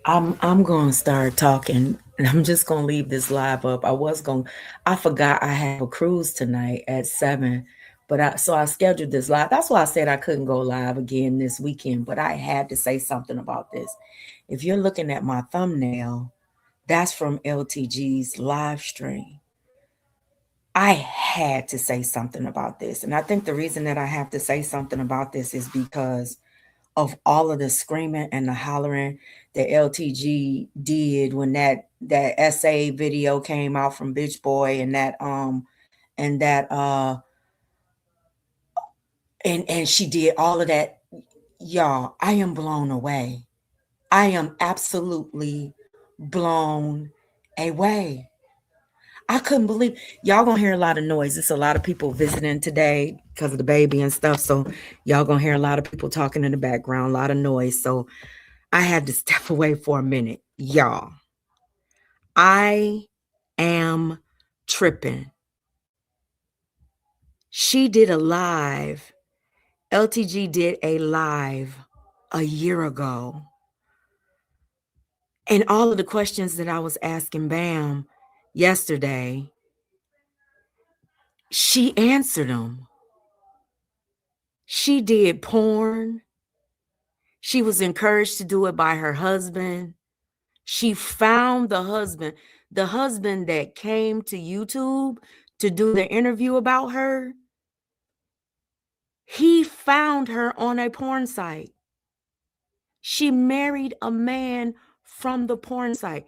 I'm going to start talking, and I'm just going to leave this live up. I forgot I have a cruise tonight at 7, but I scheduled this live. That's why I said I couldn't go live again this weekend, but I had to say something about this. If you're looking at my thumbnail, that's from LTG's live stream. I had to say something about this. And I think the reason that I have to say something about this is because of all of the screaming and the hollering that LTG did when that essay video came out from Bitch Boy and that and she did all of that. Y'all, I am blown away. I am absolutely blown away. I couldn't believe y'all gonna hear a lot of noise. It's a lot of people visiting today because of the baby and stuff. So y'all gonna hear a lot of people talking in the background, a lot of noise. So I had to step away for a minute. Y'all, I am tripping. She did a live. LTG did a live a year ago. And all of the questions that I was asking Bam yesterday, she answered them. She did porn. She was encouraged to do it by her husband. She found the husband that came to YouTube to do the interview about her. He found her on a porn site. She married a man from the porn site.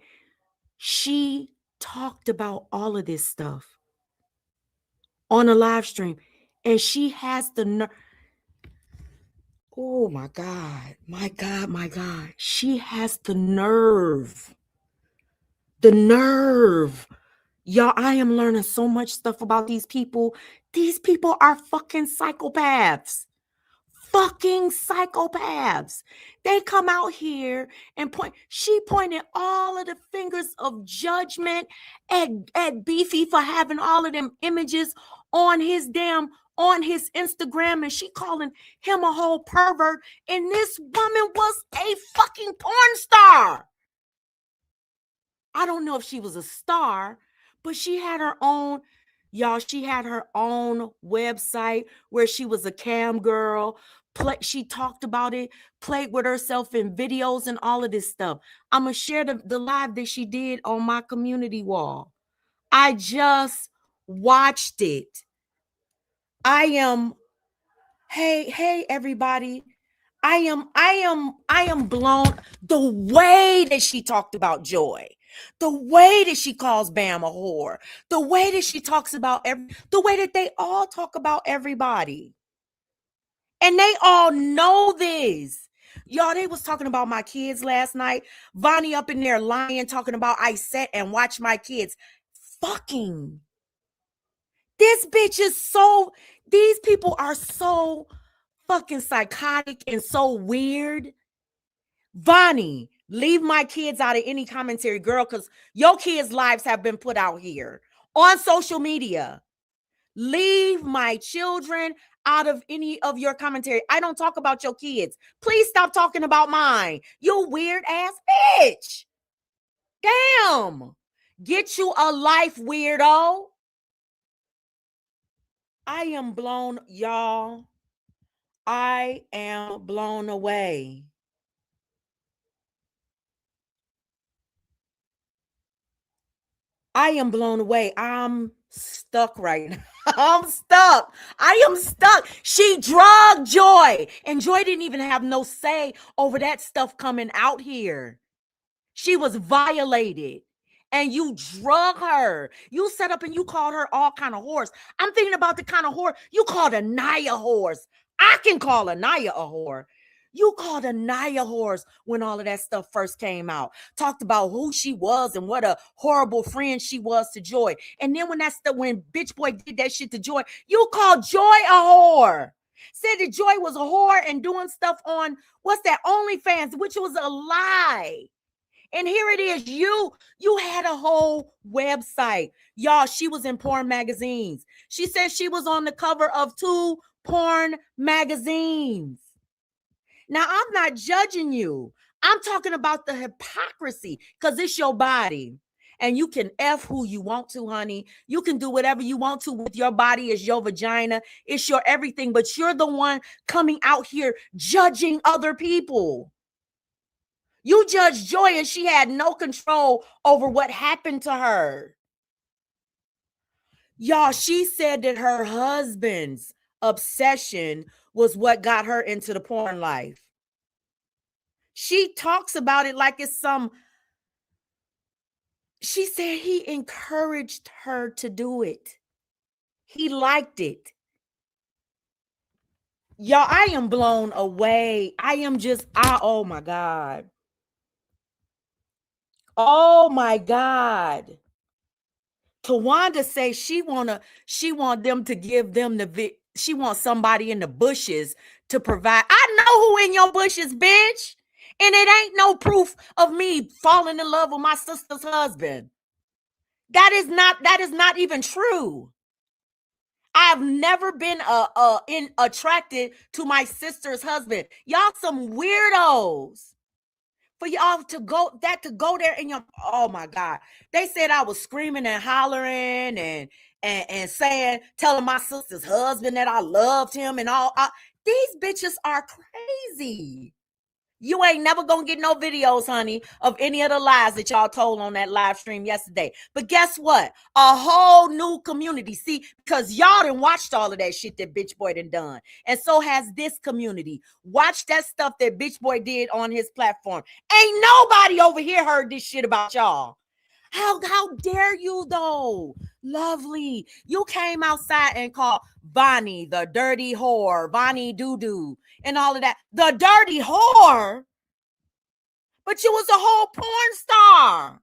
She talked about all of this stuff on a live stream, and she has the nerve. Oh my God, my God, my God. She has the nerve. The nerve. Y'all, I am learning so much stuff about these people. These people are fucking psychopaths. Fucking psychopaths. They come out here and point. She pointed all of the fingers of judgment at Beefy for having all of them images on his Instagram, and she calling him a whole pervert. And this woman was a fucking porn star. I don't know if she was a star, but she had her own, y'all, she had her own website where she was a cam girl. She talked about it, played with herself in videos and all of this stuff. I'm going to share the live that she did on my community wall. I just watched it. Hey, everybody. I am blown. The way that she talked about Joy, the way that she calls Bam a whore, the way that she talks about the way that they all talk about everybody. And they all know this. Y'all, they was talking about my kids last night. Vonnie up in there lying, talking about I sat and watched my kids fucking. This bitch is so, these people are so fucking psychotic and so weird. Vonnie, leave my kids out of any commentary, girl, because your kids' lives have been put out here on social media. Leave my children out of any of your commentary. I don't talk about your kids. Please stop talking about mine. You weird ass bitch. Damn. Get you a life, weirdo. I am blown, y'all. I am blown away. I am blown away. I'm stuck right now. I'm stuck. I am stuck. She drugged Joy, and Joy didn't even have no say over that stuff coming out here. She was violated, and you drug her. You set up and you called her all kind of whores. I'm thinking about the kind of whore you called Anaya whores. I can call Anaya a whore. You called Anaya whores when all of that stuff first came out. Talked about who she was and what a horrible friend she was to Joy. And then when Bitch Boy did that shit to Joy, you called Joy a whore. Said that Joy was a whore and doing stuff on, what's that, OnlyFans, which was a lie. And here it is. You had a whole website. Y'all, she was in porn magazines. She said she was on the cover of 2 porn magazines. Now, I'm not judging you. I'm talking about the hypocrisy, because it's your body. And you can F who you want to, honey. You can do whatever you want to with your body. It's your vagina. It's your everything. But you're the one coming out here judging other people. You judged Joy and she had no control over what happened to her. Y'all, she said that her husband's obsession was what got her into the porn life. She talks about it like it's some. She said he encouraged her to do it. He liked it. Y'all, I am blown away. Oh my God. Oh my God. Tawanda say she want them to give them she wants somebody in the bushes to provide. I know who in your bushes, bitch. And it ain't no proof of me falling in love with my sister's husband. That is not even true. I've never been attracted to my sister's husband. Y'all some weirdos. For y'all to go there in your, oh my God. They said I was screaming and hollering and saying, telling my sister's husband that I loved him and all. These bitches are crazy. You ain't never gonna get no videos, honey, of any of the lies that y'all told on that live stream yesterday. But guess what? A whole new community. See, because y'all done watched all of that shit that Bitch Boy done. And so has this community. Watch that stuff that Bitch Boy did on his platform. Ain't nobody over here heard this shit about y'all. How dare you though? Lovely. You came outside and called Bonnie the dirty whore, Bonnie doo-doo, and all of that. The dirty whore? But you was a whole porn star.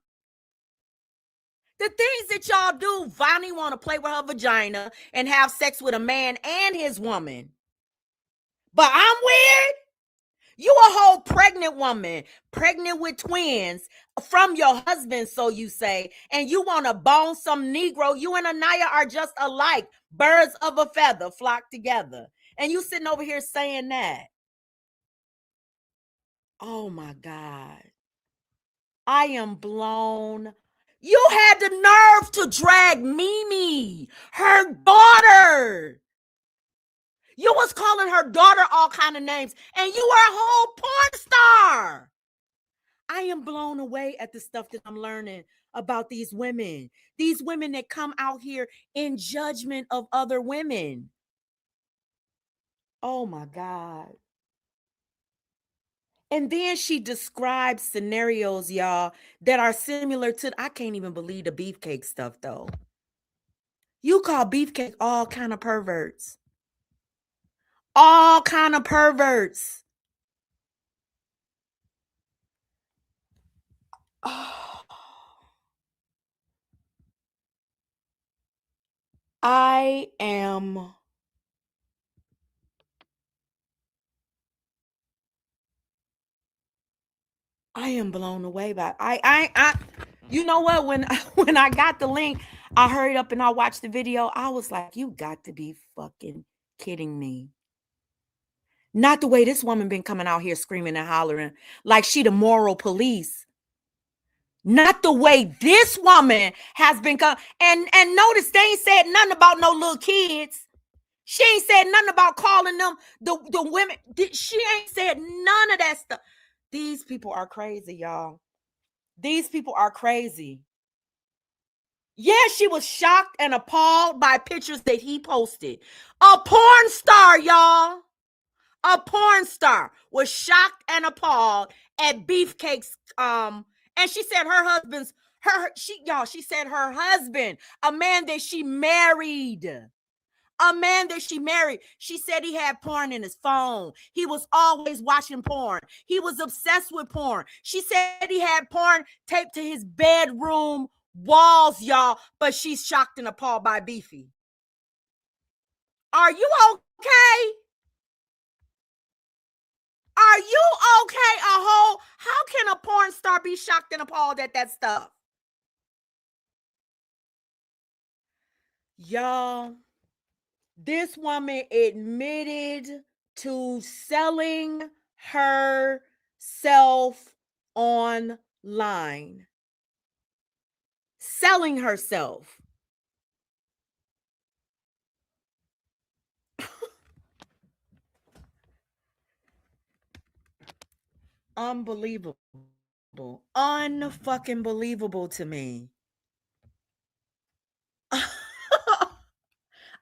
The things that y'all do, Bonnie want to play with her vagina and have sex with a man and his woman. But I'm weird? You a whole pregnant woman, pregnant with twins from your husband, so you say, and you want to bone some Negro. You and Anaya are just alike. Birds of a feather flock together. And you sitting over here saying that. Oh my God. I am blown. You had the nerve to drag Mimi, her daughter. You was calling her daughter all kind of names, and you were a whole porn star. I am blown away at the stuff that I'm learning about these women that come out here in judgment of other women. Oh my God. And then she describes scenarios, y'all, that are similar to, I can't even believe the beefcake stuff though. You call beefcake all kind of perverts. All kind of perverts. Oh, I am blown away by you know what, when when I got the link, I hurried up and I watched the video. I was like, you got to be fucking kidding me. Not the way this woman been coming out here screaming and hollering like she the moral police. Not the way this woman has been and notice they ain't said nothing about no little kids. She ain't said nothing about calling them the women. She ain't said none of that stuff. These people are crazy, y'all. These people are crazy. Yeah, she was shocked and appalled by pictures that he posted. A porn star, y'all. A porn star was shocked and appalled at Beefcake's and she said her husband's she said her husband, a man that she married. A man that she married. She said he had porn in his phone. He was always watching porn. He was obsessed with porn. She said he had porn taped to his bedroom walls, y'all. But she's shocked and appalled by Beefy. Are you okay? Are you okay? How can a porn star be shocked and appalled at that stuff? Y'all, this woman admitted to selling her herself online, selling herself. Unbelievable. Unfucking believable to me.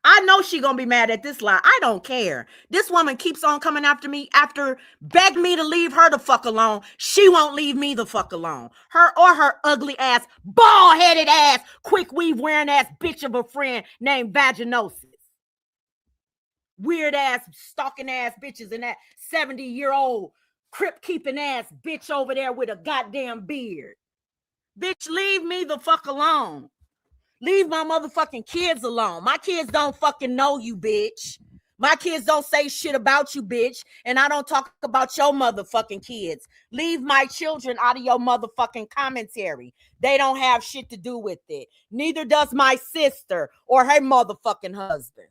I know she gonna be mad at this lie. I don't care. This woman keeps on coming after me after beg me to leave her the fuck alone. She won't leave me the fuck alone. Her or her ugly ass, bald-headed ass, quick weave wearing ass bitch of a friend named Vaginosis. Weird ass, stalking ass bitches and that 70-year-old crip keeping ass bitch over there with a goddamn beard. Bitch, leave me the fuck alone. Leave my motherfucking kids alone. My kids don't fucking know you, bitch. My kids don't say shit about you, bitch. And I don't talk about your motherfucking kids. Leave my children out of your motherfucking commentary. They don't have shit to do with it. Neither does my sister or her motherfucking husband.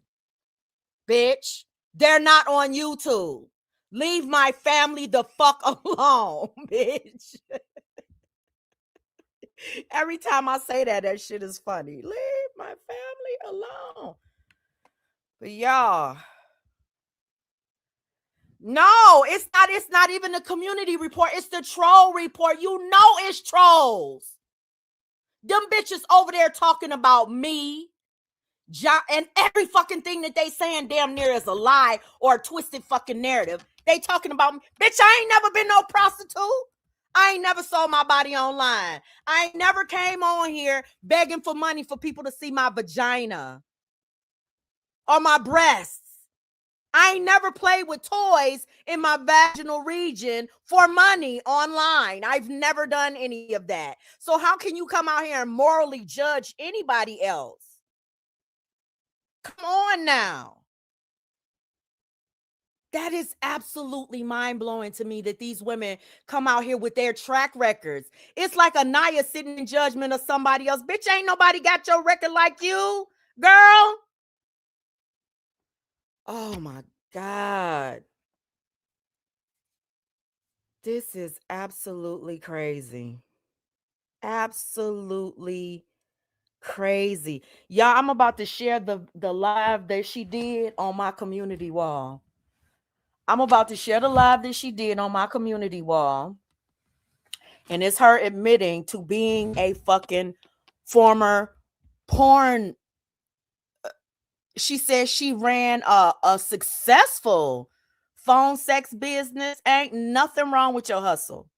Bitch, they're not on YouTube. Leave my family the fuck alone, bitch. Every time I say that, that shit is funny. Leave my family alone. But y'all, no, it's not even the community report. It's the troll report. You know it's trolls. Them bitches over there talking about me, John, and every fucking thing that they saying damn near is a lie or a twisted fucking narrative. They talking about me. Bitch, I ain't never been no prostitute. I ain't never sold my body online. I ain't never came on here begging for money for people to see my vagina or my breasts. I ain't never played with toys in my vaginal region for money online. I've never done any of that. So how can you come out here and morally judge anybody else? Come on now. That is absolutely mind-blowing to me that these women come out here with their track records. It's like Anaya sitting in judgment of somebody else. Bitch, ain't nobody got your record like you, girl. Oh my God. This is absolutely crazy. Absolutely crazy. Y'all, I'm about to share the live that she did on my community wall. I'm about to share the live that she did on my community wall. And it's her admitting to being a fucking former porn. She says she ran a successful phone sex business. Ain't nothing wrong with your hustle.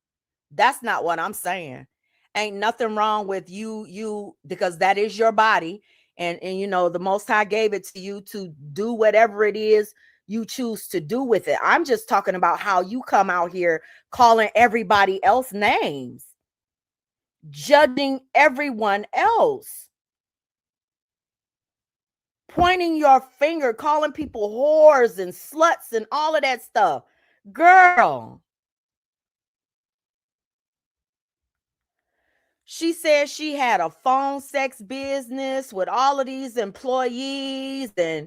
That's not what I'm saying. Ain't nothing wrong with you because that is your body. And you know, the Most High gave it to you to do whatever it is you choose to do with it. I'm just talking about how you come out here calling everybody else names, judging everyone else, pointing your finger, calling people whores and sluts and all of that stuff. Girl, she said she had a phone sex business with all of these employees, and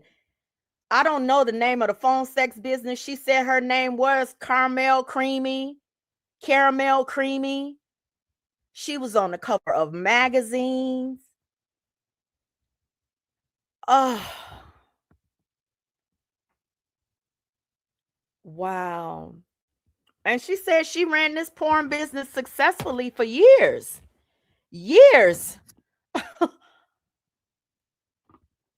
I don't know the name of the phone sex business. She said her name was Caramel Creamy. She was on the cover of magazines. Oh, wow. And she said she ran this porn business successfully for years. Years.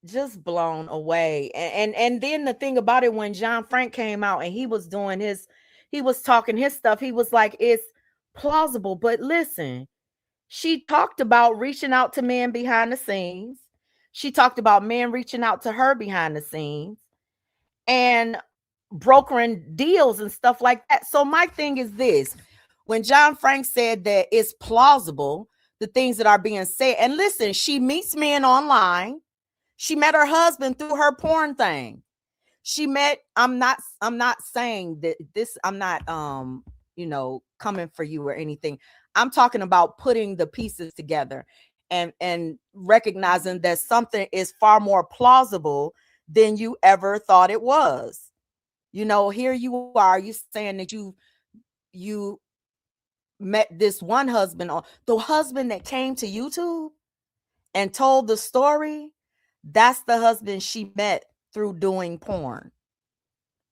Just blown away. And then the thing about it, when John Frank came out and he was doing he was talking his stuff, he was like, it's plausible. But listen, she talked about reaching out to men behind the scenes. She talked about men reaching out to her behind the scenes and brokering deals and stuff like that. So my thing is this: when John Frank said that it's plausible, the things that are being said, and listen, she meets men online. She met her husband through her porn thing. She met, I'm not saying that this, I'm not coming for you or anything. I'm talking about putting the pieces together and recognizing that something is far more plausible than you ever thought it was. You know, here you are, you saying that you met this one husband, on the husband that came to YouTube and told the story, that's the husband she met through doing porn.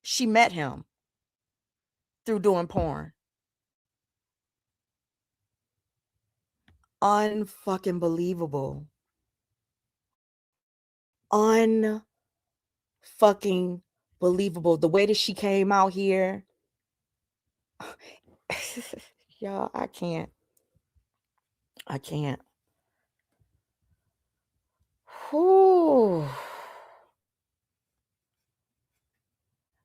She met him through doing porn. Unfucking believable. Unfucking believable. The way that she came out here. Y'all, I can't. Whew.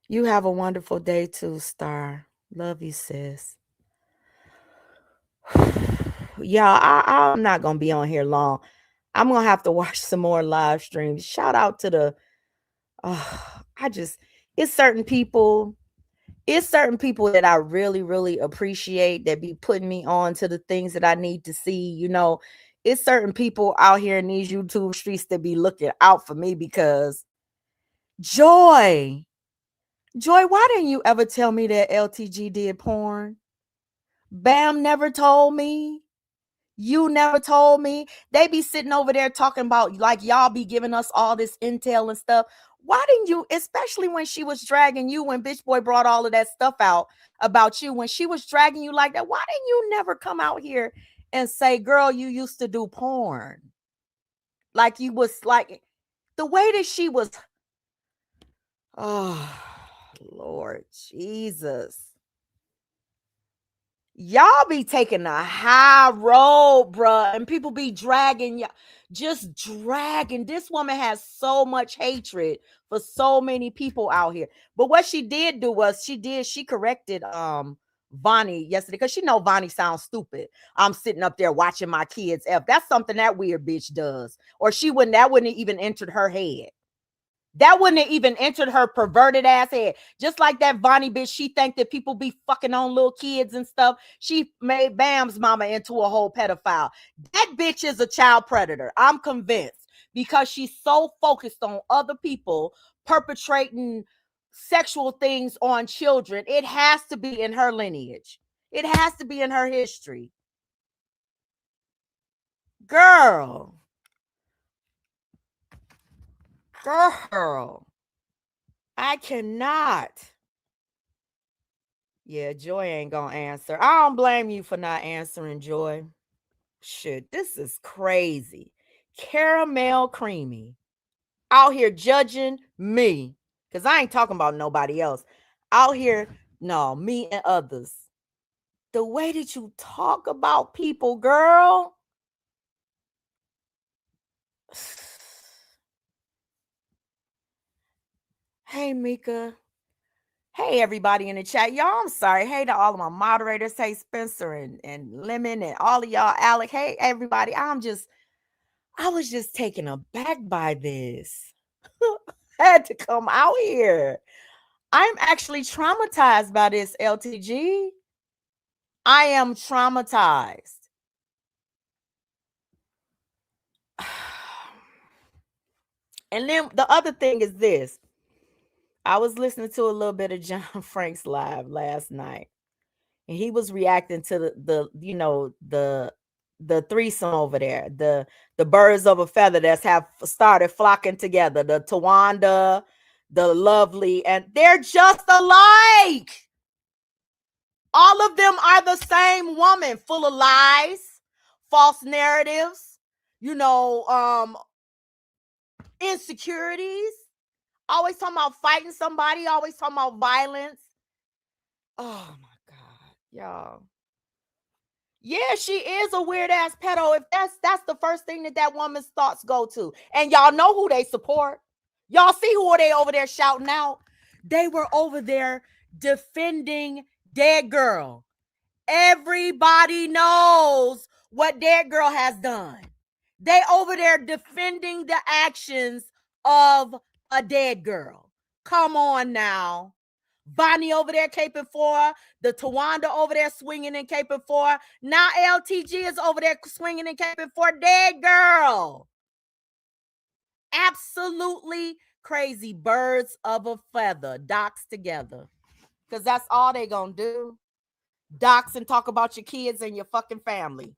You have a wonderful day too, Star. Love you, sis. Y'all, I'm not gonna be on here long. I'm gonna have to watch some more live streams. Shout out to the it's certain people that I really, really appreciate that be putting me on to the things that I need to see. It's certain people out here in these YouTube streets that be looking out for me because Joy, why didn't you ever tell me that LTG did porn? Bam never told me. You never told me. They be sitting over there talking about like y'all be giving us all this intel and stuff. Why didn't you, especially when she was dragging you, when Bitch Boy brought all of that stuff out about you, when she was dragging you like that, why didn't you never come out here and say, girl, you used to do porn? Like you was like, the way that she was, oh, Lord Jesus. Y'all be taking a high road, bruh, and people be dragging y'all, just dragging. This woman has so much hatred for so many people out here. But what she did do was she corrected Vonnie yesterday, because she know Vonnie sounds stupid. I'm sitting up there watching my kids F. That's something that weird bitch does. Or that wouldn't have even entered her head. That wouldn't have even entered her perverted ass head. Just like that Vonnie bitch, she think that people be fucking on little kids and stuff. She made Bam's mama into a whole pedophile. That bitch is a child predator. I'm convinced, because she's so focused on other people perpetrating sexual things on children. It has to be in her lineage. It has to be in her history. Girl. I cannot. Yeah, Joy ain't gonna answer. I don't blame you for not answering, Joy. Shit, this is crazy. Caramel Creamy out here judging me, because I ain't talking about nobody else. Out here, no, me and others. The way that you talk about people, girl. Hey, Mika. Hey, everybody in the chat. Y'all, I'm sorry. Hey to all of my moderators. Hey, Spencer and Lemon and all of y'all. Alec. Hey, everybody. I was just taken aback by this. I had to come out here. I'm actually traumatized by this, LTG. I am traumatized. And then the other thing is this. I was listening to a little bit of John Frank's live last night, and he was reacting to the threesome over there, the birds of a feather that's have started flocking together, the Tawanda, the Lovely, and they're just alike. All of them are the same woman, full of lies, false narratives, insecurities, always talking about fighting somebody, always talking about violence. Oh my God, y'all. Yeah, she is a weird ass pedo. If that's the first thing that woman's thoughts go to. And y'all know who they support. Y'all see who are they over there shouting out? They were over there defending Dead Girl. Everybody knows what Dead Girl has done. They over there defending the actions of a dead girl. Come on now. Bonnie over there caping for her. The Tawanda over there swinging and caping for her. Now LTG is over there swinging and caping for Dead Girl. Absolutely crazy. Birds of a feather. Docks together. Because that's all they gonna do. dox and talk about your kids and your fucking family.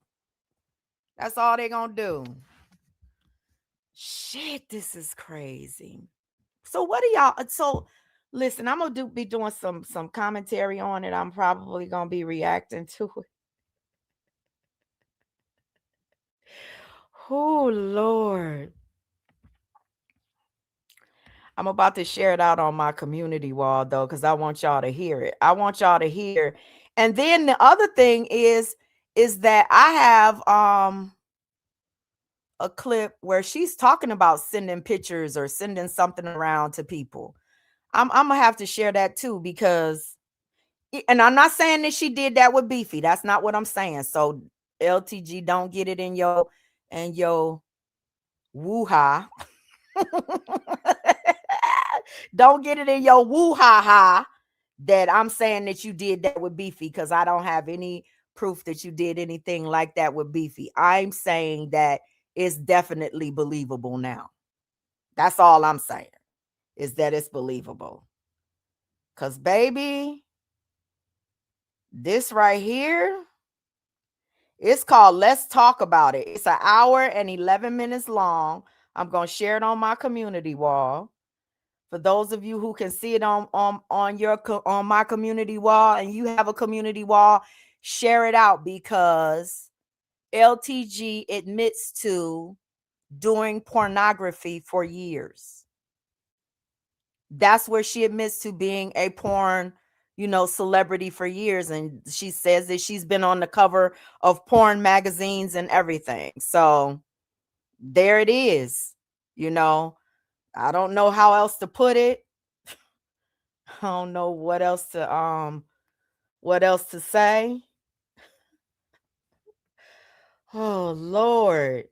That's all they gonna do. Shit, this is crazy. So what do y'all? So listen, I'm gonna be doing some commentary on it. I'm probably gonna be reacting to it. Oh Lord. I'm about to share it out on my community wall though, because I want y'all to hear it. I want y'all to hear. And then the other thing is that I have a clip where she's talking about sending pictures or sending something around to people. I'm gonna have to share that too, because, and I'm not saying that she did that with Beefy. That's not what I'm saying. So LTG, don't get it in your woo-ha. Don't get it in your woo-ha-ha that I'm saying that you did that with Beefy, because I don't have any proof that you did anything like that with Beefy. I'm saying that it's definitely believable now. That's all I'm saying, is that it's believable. Because, baby, this right here, it's called Let's Talk About It. It's an hour and 11 minutes long. I'm going to share it on my community wall. For those of you who can see it on my community wall, and you have a community wall, share it out, because LTG admits to doing pornography for years. That's where she admits to being a porn, celebrity for years. And she says that she's been on the cover of porn magazines and everything. So there it is. I don't know how else to put it. I don't know what else to say. Oh Lord.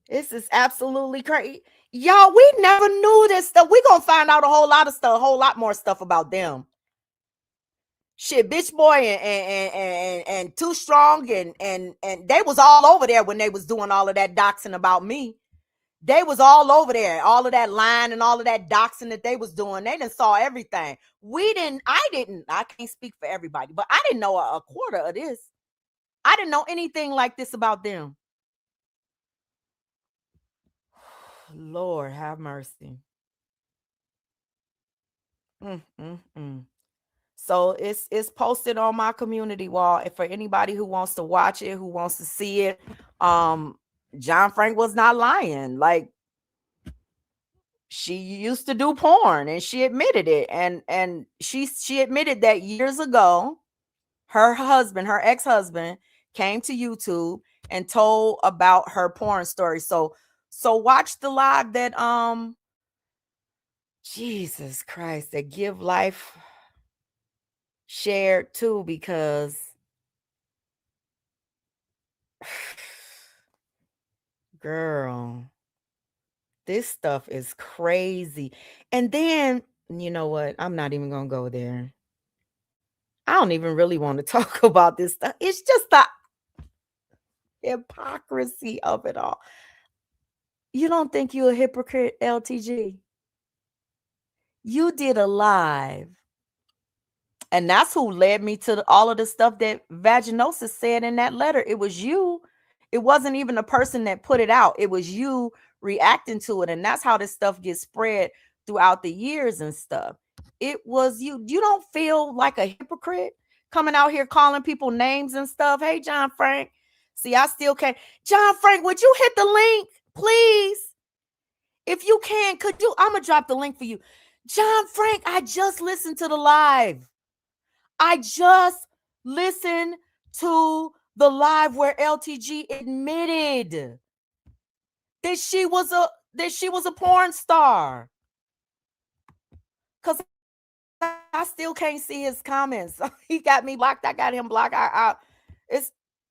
This is absolutely crazy. Y'all, we never knew this stuff. We're gonna find out a whole lot more stuff about them. Shit, Bitch Boy and Too Strong and they was all over there when they was doing all of that doxing about me. They was all over there, all of that line and all of that doxing that they was doing. They done saw everything. I can't speak for everybody, but I didn't know a quarter of this. I didn't know anything like this about them. Lord have mercy. So it's posted on my community wall. And for anybody who wants to watch it, who wants to see it, John Frank was not lying. Like, she used to do porn, and she admitted it. And she admitted that years ago, her ex-husband, came to YouTube and told about her porn story. So watch the live that Jesus Christ, that Give Life shared too, because girl, this stuff is crazy. And then, you know what? I'm not even gonna go there. I don't even really want to talk about this stuff. It's just the hypocrisy of it all. You don't think you're a hypocrite, LTG? You did a live, and that's who led me to all of the stuff that Vaginosis said in that letter. It was you. It wasn't even the person that put it out. It was you reacting to it. And that's how this stuff gets spread throughout the years and stuff. It was you. You don't feel like a hypocrite coming out here calling people names and stuff? Hey, John Frank. See, I still can't. John Frank, would you hit the link, please? If you can, could you? I'm going to drop the link for you. John Frank, I just listened to the live. I just listened to the live where LTG admitted that she was a porn star. Cause I still can't see his comments. He got me blocked. I got him blocked.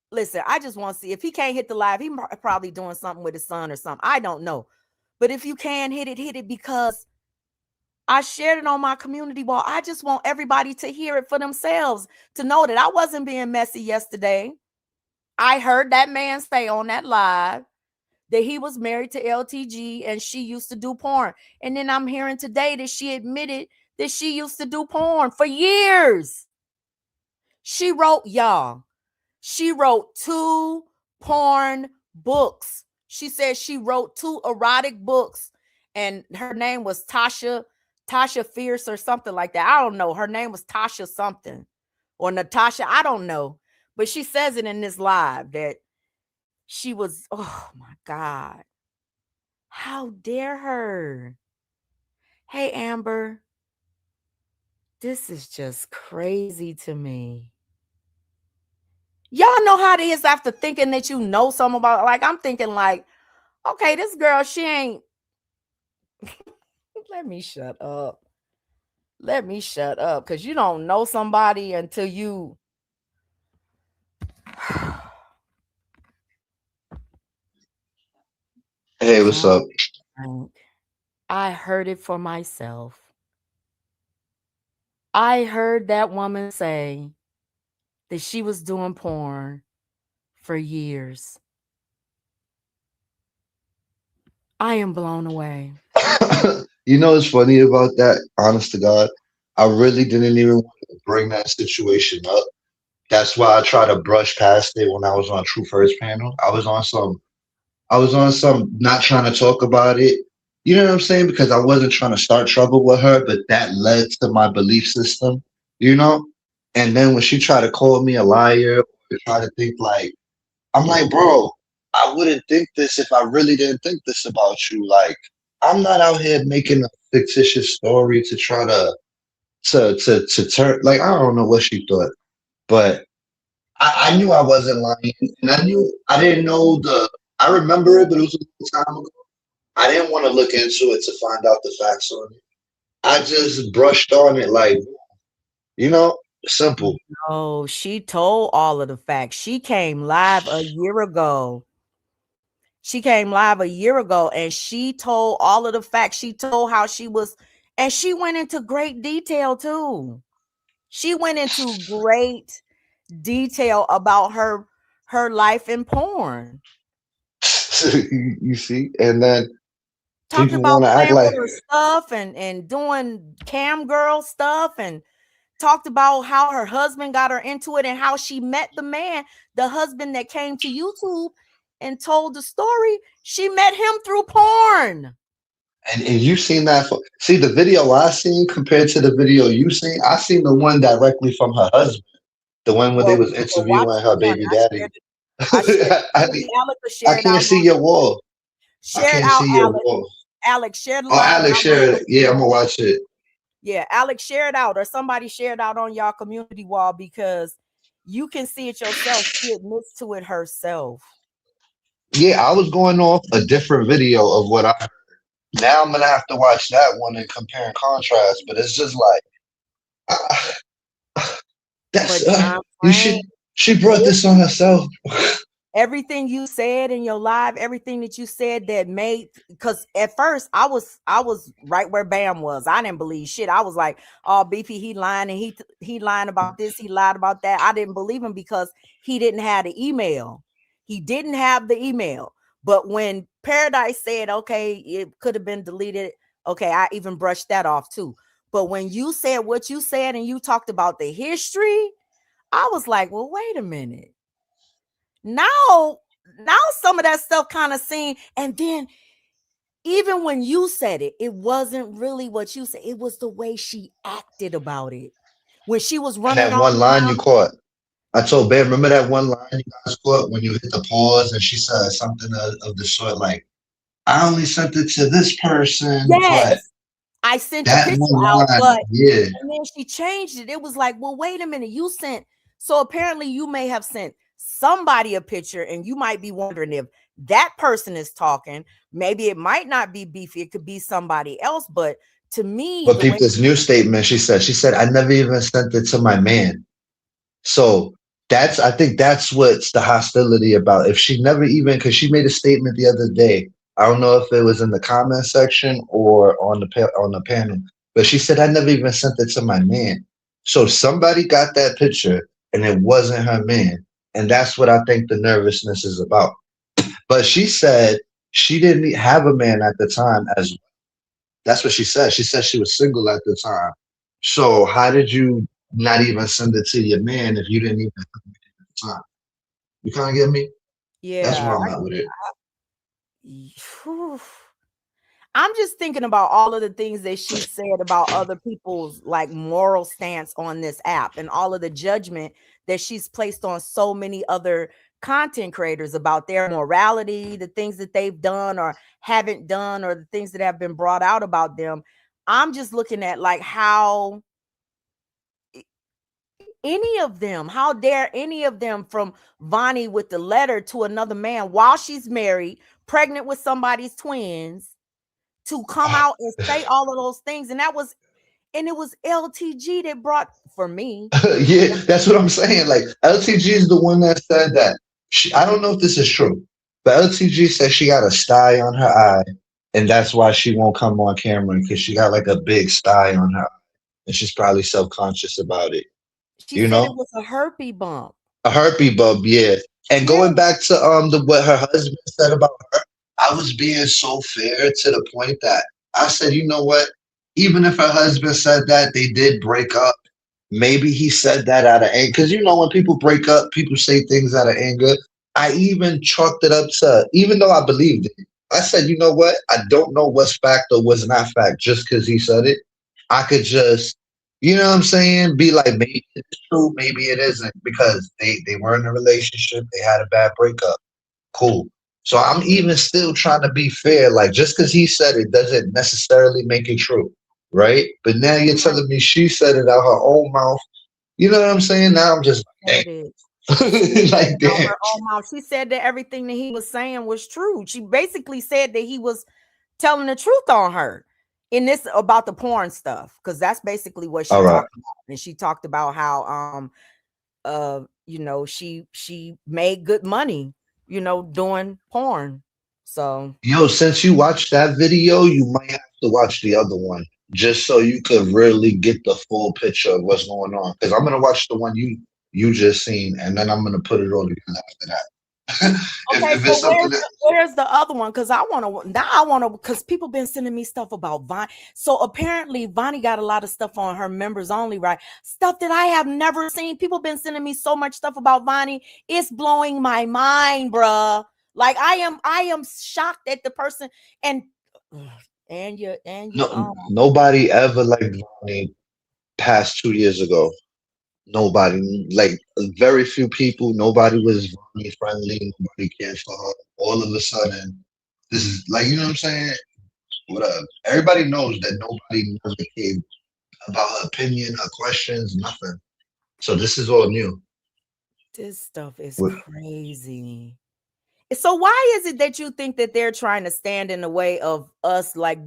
Listen, I just want to see if he can't hit the live. He probably doing something with his son or something. I don't know. But if you can hit it, because I shared it on my community wall. I just want everybody to hear it for themselves, to know that I wasn't being messy yesterday. I heard that man say on that live that he was married to LTG and she used to do porn. And then I'm hearing today that she admitted that she used to do porn for years. She wrote, y'all, she wrote 2 porn books. She said she wrote 2 erotic books, and her name was Tasha Fierce or something like that. I don't know. Her name was Tasha something or Natasha. I don't know. But she says it in this live that she was, oh my God. How dare her? Hey, Amber, this is just crazy to me. Y'all know how it is after thinking that you know something about, like, I'm thinking like, okay, this girl, she ain't, let me shut up. Let me shut up. Because you don't know somebody until you. Hey, what's Point up? blank. I heard it for myself. I heard that woman say that she was doing porn for years. I am blown away. You know what's funny about that? Honest to God, I really didn't even want to bring that situation up. That's why I try to brush past it when I was on True First panel. I was on some not trying to talk about it. You know what I'm saying? Because I wasn't trying to start trouble with her, but that led to my belief system, you know? And then when she tried to call me a liar or try to think like, I'm like, bro, I wouldn't think this if I really didn't think this about you. Like, I'm not out here making a fictitious story to try to turn. Like, I don't know what she thought, but I knew I wasn't lying, and I knew I didn't know the. I remember it, but it was a long time ago. I didn't want to look into it to find out the facts on it. I just brushed on it like, simple. No, she told all of the facts. She came live a year ago. She came live a year ago and she told all of the facts. She told how she was, and she went into great detail too. She went into great detail about her life in porn. You see, and then Talked people about want to act playing like, with her stuff and doing cam girl stuff, and talked about how her husband got her into it and how she met the man, the husband that came to YouTube and told the story. She met him through porn. and you seen that. See the video I seen compared to the video you seen. I seen the one directly from her husband, the one where they was Well, watch interviewing the her one baby I daddy. shared. I shared I, maybe Alex will I share it can't out see on your wall. I share it can't out, see your Alex. wall. Alex, share the Oh, live Alex out on shared your it. Yeah, I'm gonna community. watch it. Yeah, Alex, share it out, or somebody share it out on y'all community wall because you can see it yourself. She admits to it herself. Yeah, I was going off a different video of what I. Now I'm gonna have to watch that one and compare and contrast. But it's just like that's But John you should. Frank, She brought this on listen, herself. everything you said in your live, everything that you said that made, because at first I was right where Bam was. I didn't believe shit. I was like, oh, BP, he lying, and he lying about this, he lied about that. I didn't believe him because he didn't have the email. He didn't have the email. But when Paradise said, okay, it could have been deleted, okay, I even brushed that off too. But when you said what you said and you talked about the history, I was like, well, wait a minute. Now some of that stuff kind of seen. And then even when you said it, it wasn't really what you said. It was the way she acted about it. When she was And running that all one line around. you caught. I told Bear, remember that one line you guys caught when you hit the pause and she said something of the sort like, I only sent it to this person, but Yes, I sent the that picture one out, line, but yeah. and then she changed it. It was like, well, wait a minute. You sent, so apparently you may have sent somebody a picture, and you might be wondering if that person is talking. Maybe it might not be Beefy, it could be somebody else. But to me, But the way, peep this new statement she said, I never even sent it to my man. So I think that's what's the hostility about. If she never even, because she made a statement the other day. I don't know if it was in the comment section or on on the panel, but she said I never even sent it to my man. So somebody got that picture and it wasn't her man, and that's what I think the nervousness is about. But she said she didn't have a man at the time as that's what she said. She said she was single at the time. So how did you? not even send it to your man if you didn't even have time. You kind of get me? That's Yeah. where I'm at with it. Whew. I'm just thinking about all of the things that she said about other people's like moral stance on this app and all of the judgment that she's placed on so many other content creators about their morality, the things that they've done or haven't done, or the things that have been brought out about them. I'm just looking at like how any of them, how dare any of them, from Vonnie with the letter to another man while she's married, pregnant with somebody's twins, to come out and say all of those things. And it was LTG that brought, for me. Yeah, that's what I'm saying. Like LTG is the one that said that I don't know if this is true, but LTG said she got a sty on her eye, and that's why she won't come on camera because she got like a big sty on her eye, and she's probably self-conscious about it. She You said it know, was a herpes bump. a herpes bub, yeah. And Yeah, going back to the what her husband said about her, I was being so fair to the point that I said, you know what? Even if her husband said that they did break up, maybe he said that out of anger. Because you know, when people break up, people say things out of anger. I even chalked it up to, even though I believed it, I said, you know what? I don't know what's fact or what's not fact just because he said it. I could just, you know what I'm saying? Be like, maybe it's true, maybe it isn't, because they were in a relationship, they had a bad breakup. Cool. So I'm even still trying to be fair. Like, just because he said it doesn't necessarily make it true, right? But now you're right. telling me she said it out her own mouth. You know what I'm saying? Now I'm just like, Said it. She damn. said Like, it out damn. her own mouth. She said that everything that he was saying was true. She basically said that he was telling the truth on her in this about the porn stuff, because that's basically what she All right. talked about. And she talked about how she made good money, doing porn. So Yo, since you watched that video, you might have to watch the other one just so you could really get the full picture of what's going on. Because I'm gonna watch the one you just seen, and then I'm gonna put it all together after that. okay, If so it's something that where's the other one? Because I want to because people been sending me stuff about Vine. So apparently Vonnie got a lot of stuff on her members only, right? Stuff that I have never seen. People been sending me so much stuff about Vonnie. It's blowing my mind, bruh. Like I am shocked at the person. And and you no nobody ever liked Vonnie past 2 years ago. Nobody, like very few people. Nobody was Vonnie friendly. Nobody cared for her. All of a sudden, this is like, you know what I'm saying? Whatever. Everybody knows that nobody never cared about her opinion, her questions, nothing. So this is all new. this stuff is What- crazy. So why is it that you think that they're trying to stand in the way of us, like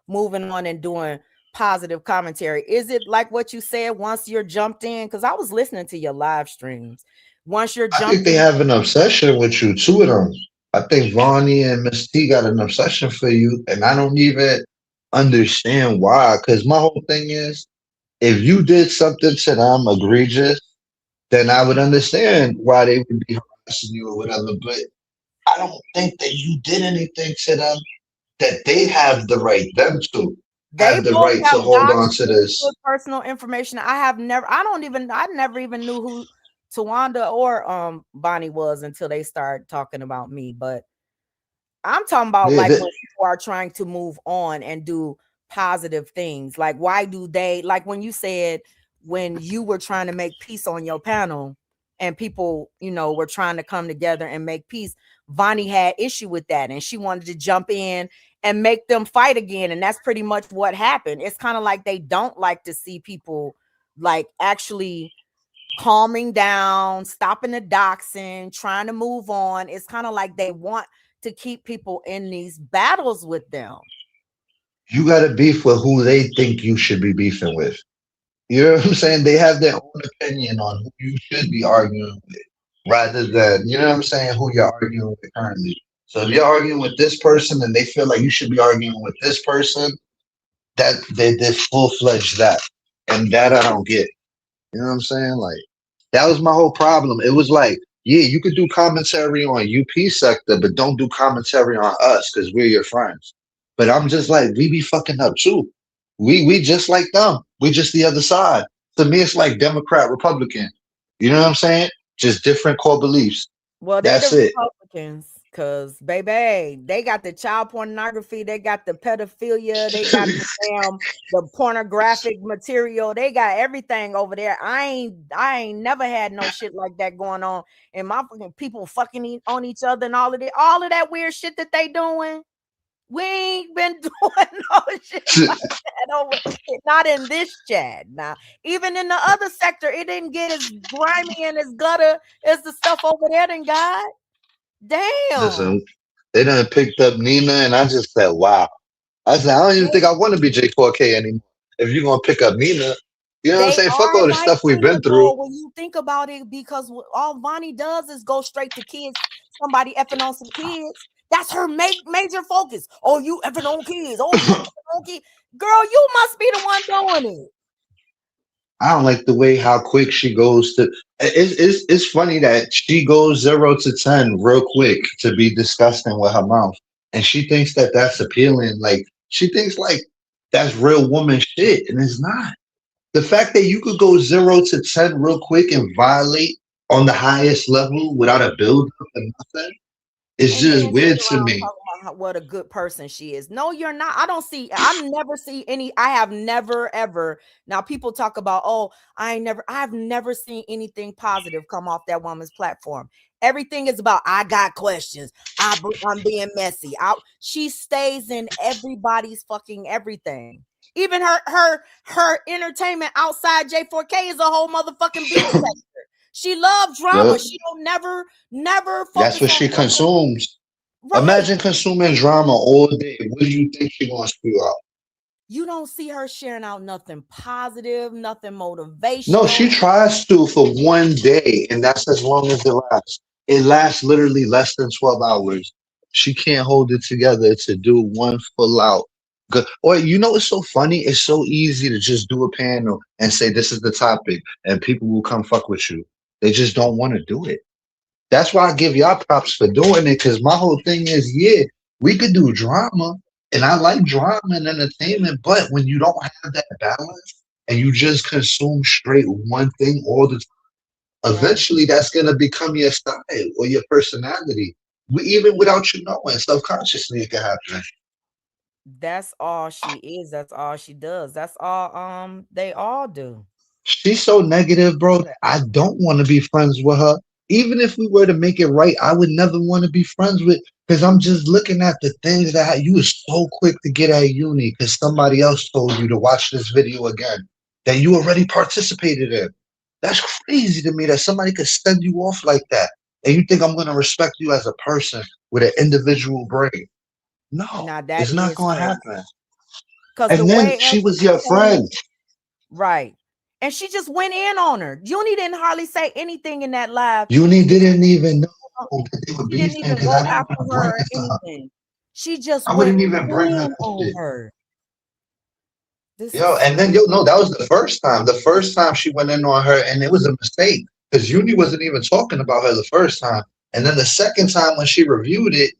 moving on and doing positive commentary? Is it like what you said, once you're jumped in? Because I was listening to your live streams. Once you're I think jumped they in, have an obsession with you, two of them. I think Vonnie and Miss T got an obsession for you, and I don't even understand why. Because my whole thing is, if you did something to them egregious, then I would understand why they would be harassing you or whatever. But I don't think that you did anything to them that they have the right, them to they have the both right have to hold on doxed to me this. with personal information. I never even knew who Tawanda or Bonnie was until they started talking about me. But I'm talking about Yeah, like when people are trying to move on and do positive things. Like, why do they, like when you said, when you were trying to make peace on your panel and people, were trying to come together and make peace, Vonnie had issue with that and she wanted to jump in and make them fight again. And that's pretty much what happened. It's kind of like they don't like to see people like actually calming down, stopping the doxing, trying to move on. It's kind of like they want to keep people in these battles with them. you got to beef with who they think you should be beefing with. You know what I'm saying? They have their own opinion on who you should be arguing with, rather than, you know what I'm saying, who you're arguing with currently. So if you're arguing with this person and they feel like you should be arguing with this person, that they're full fledged that, and that I don't get. You know what I'm saying? Like that was my whole problem. It was like, yeah, you could do commentary on UP sector, but don't do commentary on us because we're your friends. But I'm just like, we be fucking up too. We just like them. We just the other side. To me, it's like Democrat, Republican. You know what I'm saying? Just different core beliefs. Well, they the That's it. Republicans, cause baby, they got the child pornography, they got the pedophilia, they got the pornographic material, they got everything over there. I ain't never had no shit like that going on. And my fucking people fucking on each other and all of that weird shit that they doing. We ain't been doing no shit like that over. Not in this chat. Now, even in the other sector, it didn't get as grimy and as gutter as the stuff over there. Then God, damn. Listen, they done picked up Nina, and I just said, wow. I said, I don't even think I want to be J4K anymore. If you're gonna pick up Nina, you know what I'm They saying? Fuck are all the like stuff we've Nina been through. though, when you think about it, because all Vonnie does is go straight to kids. Somebody effing on some kids. That's her major focus. Oh, you effing on kids. Oh, you effing on kids. Girl, you must be the one doing it. I don't like the way how quick she goes to. It's funny that she goes 0 to 10 real quick to be disgusting with her mouth, and she thinks that that's appealing. Like she thinks like that's real woman shit, and it's not. The fact that you could go 0 to 10 real quick and violate on the highest level without a build up and nothing is And then just sit weird to around me. talking about what a good person she is. No, you're not. I've never seen any. I have never ever. Now people talk about, oh, I've never seen anything positive come off that woman's platform. Everything is about, I got questions. I'm being messy. She stays in everybody's fucking everything. Even her entertainment outside J4K is a whole motherfucking beef sector. She loves Yep. drama. She don't never That's focus what on she nothing. consumes. Right. Imagine consuming drama all day. What do you think she gonna spew out? You don't see her sharing out nothing positive, nothing No, motivational. she tries to for 1 day, and that's as long as it lasts. It lasts literally less than 12 hours. She can't hold it together to do one full out. Good. Or you know, it's so funny. It's so easy to just do a panel and say this is the topic, and people will come fuck with you. They just don't want to do it. That's why I give y'all props for doing it. Because my whole thing is, yeah, we could do drama, and I like drama and entertainment. But when you don't have that balance and you just consume straight one thing all the time, Right. eventually that's gonna become your style or your personality. Even without you knowing, subconsciously it can happen. That's all she is. That's all she does. That's all they all do. She's so negative, bro, that I don't want to be friends with her. Even if we were to make it right, I would never want to be friends with because I'm just looking at the things that you was so quick to get at uni because somebody else told you to watch this video again that you already participated in. That's crazy to me that somebody could send you off like that. And you think I'm going to respect you as a person with an individual brain. No, Now that it's not is going to crazy. happen. Because the And then way she else was she your came in, friend. right. And she just went in on her. Uni didn't hardly say anything in that live. Uni didn't even know that they were She didn't beefing even because go I didn't after want to her bring or it to her. anything. She just I went wouldn't even bring her in that on shit. her. This Yo, is and then yo, no, that was the first time. The first time she went in on her, and it was a mistake because Uni wasn't even talking about her the first time. And then the second time when she reviewed it,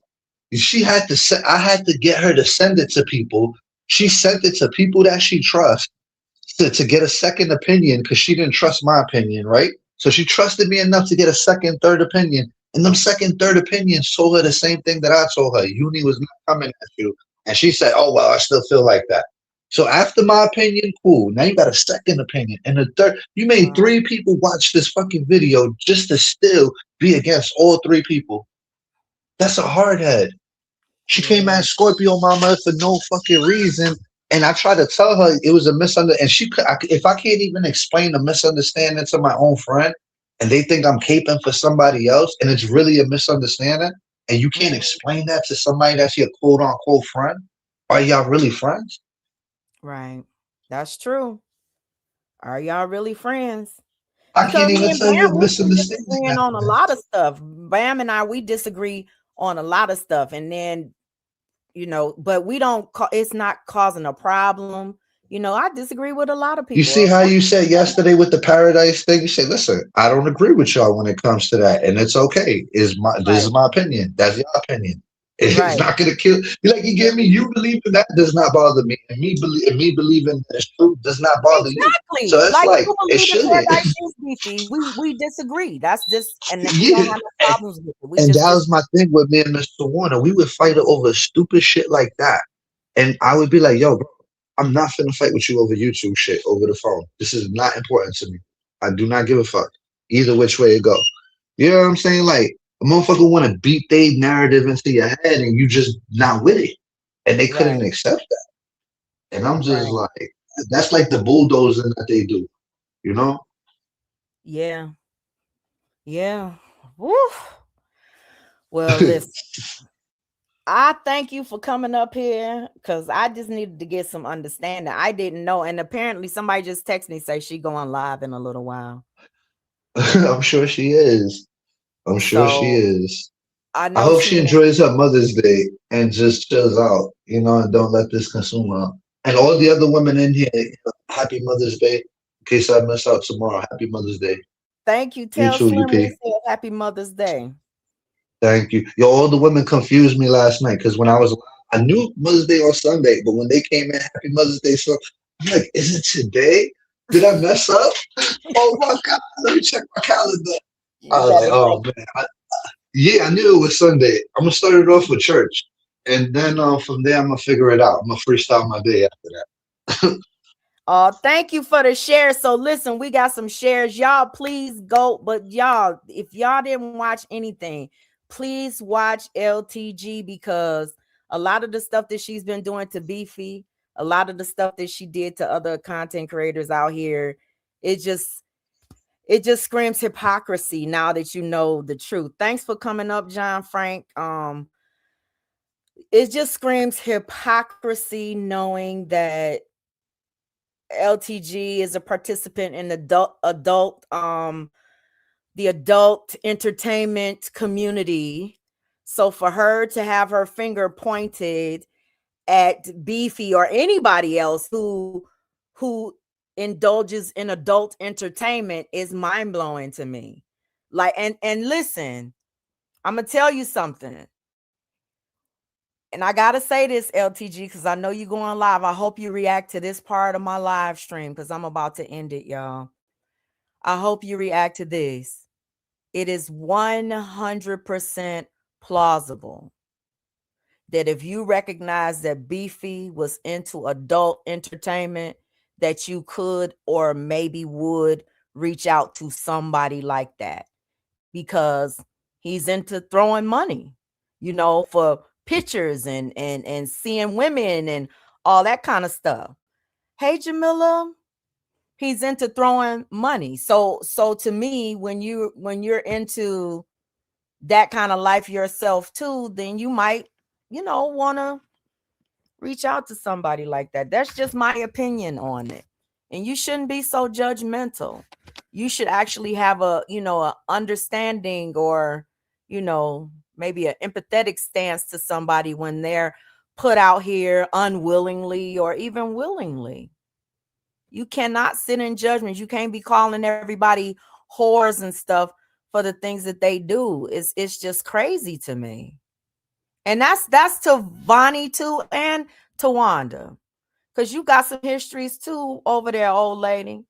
she had to. I had to get her to send it to people. She sent it to people that she trusts to get a second opinion because she didn't trust my opinion, right? So she trusted me enough to get a second, third opinion. And them second, third opinions told her the same thing that I told her. Uni was not coming at you. And she said, oh, well, I still feel like that. So after my opinion, cool. Now you got a second opinion. And a third, you made wow. 3 people watch this fucking video just to still be against all 3 people. That's a hard head. She came Yeah. at Scorpio Mama for no fucking reason, and I tried to tell her it was a misunderstanding. And she could, if I can't even explain a misunderstanding to my own friend, and they think I'm caping for somebody else, and it's really a misunderstanding, and you can't Mhm. explain that to somebody that's your quote unquote friend, are y'all really friends? Right. That's true. Are y'all really friends? I Because can't me even and tell you Bam, a we be misunderstanding disagreeing on a after lot of stuff. Bam and I, we disagree on a lot of stuff. And then, but we don't, it's not causing a problem. I disagree with a lot of You people. see how you said yesterday with the paradise thing? You say, listen, I don't agree with y'all when it comes to that. And it's okay. This Right. is my opinion. That's your opinion. It's Right. not gonna kill. You like you get me. You believe in that does not bother me, and me believing that it's true does not bother you. So Exactly. it's Like like you it believe the shouldn't. paradise is beefy. We disagree. That's just, and we don't Yeah, have no problems with it. We and just that disagree. was my thing with me and Mr. Warner. We would fight over stupid shit like that. And I would be like, yo, bro, I'm not finna fight with you over YouTube shit over the phone. This is not important to me. I do not give a fuck. Either which way it go. You know what I'm saying? Like a motherfucker wanna beat their narrative into your head and you just not with it. And they couldn't Right. accept that. And I'm just Right. like, that's like the bulldozing that they do, you know? Yeah. Yeah. Woo. Well, listen. I thank you for coming up here because I just needed to get some understanding. I didn't know, and apparently somebody just texted me say she going live in a little while. I'm sure she is. I'm sure she So is. I I know hope she she went. enjoys her Mother's Day and just chills out, you know, and don't let this consume her. And all the other women in here, happy Mother's Day. In case I miss out tomorrow, happy Mother's Day. Thank you. You Tell too, Slim we UP. said Happy Mother's Day. Thank you. Yo, all the women confused me last night because when I was, I knew Mother's Day on Sunday, but when they came in, happy Mother's Day, so I'm like, is it today? Did I mess up? Oh my God, let me check my calendar. I You was like, better oh man. Yeah, I knew it was Sunday. I'm gonna start it off with church, and then from there I'm gonna figure it out. I'm gonna freestyle my day after that. thank you for the share. So listen, we got some shares. Y'all please go, but y'all, if y'all didn't watch anything, please watch LTG because a lot of the stuff that she's been doing to Beefy, a lot of the stuff that she did to other content creators out here, it just it just screams hypocrisy now that you know the truth. Thanks for coming up, John Frank. It just screams hypocrisy knowing that LTG is a participant in the adult entertainment community. So for her to have her finger pointed at Beefy or anybody else who indulges in adult entertainment is mind-blowing to me. Like and listen, I'm gonna tell you something. And I gotta say this, LTG, because I know you're going live. I hope you react to this part of my live stream because I'm about to end it, y'all. I hope you react to this. It is 100% plausible that if you recognize that Beefy was into adult entertainment, that you could or maybe would reach out to somebody like that because he's into throwing money, for pictures and seeing women and all that kind of stuff. Hey, Jamila, he's into throwing money. So to me, when you're into that kind of life yourself too, then you might, want to reach out to somebody like that. That's just my opinion on it. And you shouldn't be so judgmental. You should actually have a understanding or, maybe an empathetic stance to somebody when they're put out here unwillingly or even willingly. You cannot sit in judgment. You can't be calling everybody whores and stuff for the things that they do. It's just crazy to me. And that's to Vonnie too and to Wanda. Cause you got some histories too over there, old lady.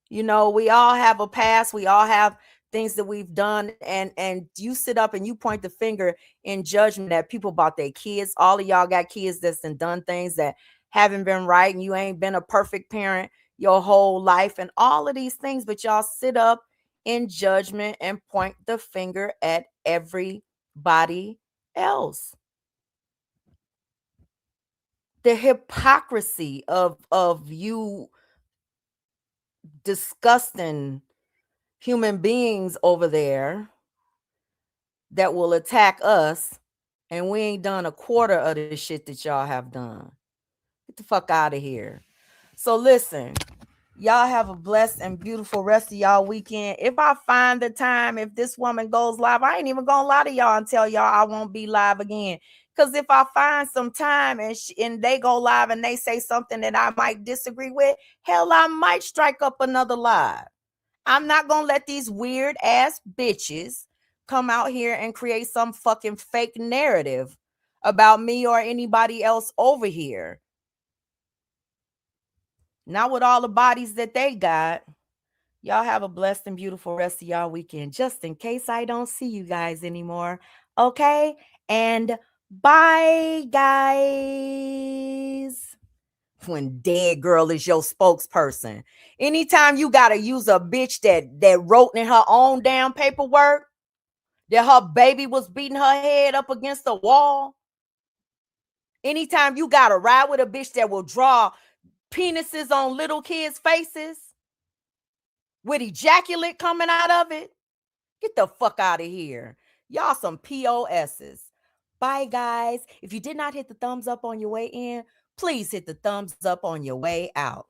We all have a past. We all have things that we've done. And you sit up and you point the finger in judgment at people about their kids. All of y'all got kids that's done things that haven't been right, and you ain't been a perfect parent your whole life and all of these things, but y'all sit up in judgment and point the finger at everybody else. The hypocrisy of you disgusting human beings over there that will attack us, and we ain't done a quarter of the shit that y'all have done. Get the fuck out of here. So listen, y'all have a blessed and beautiful rest of y'all weekend. If I find the time, if this woman goes live, I ain't even gonna lie to y'all and tell y'all I won't be live again. Because if I find some time and they go live and they say something that I might disagree with, hell, I might strike up another live. I'm not gonna let these weird ass bitches come out here and create some fucking fake narrative about me or anybody else over here. Not with all the bodies that they got. Y'all have a blessed and beautiful rest of y'all weekend, just in case I don't see you guys anymore. Okay? And bye, guys. When dead girl is your spokesperson. Anytime you gotta use a bitch that wrote in her own damn paperwork that her baby was beating her head up against the wall. Anytime you gotta ride with a bitch that will draw penises on little kids' faces with ejaculate coming out of it. Get the fuck out of here. Y'all some POSs. Bye, guys. If you did not hit the thumbs up on your way in, please hit the thumbs up on your way out.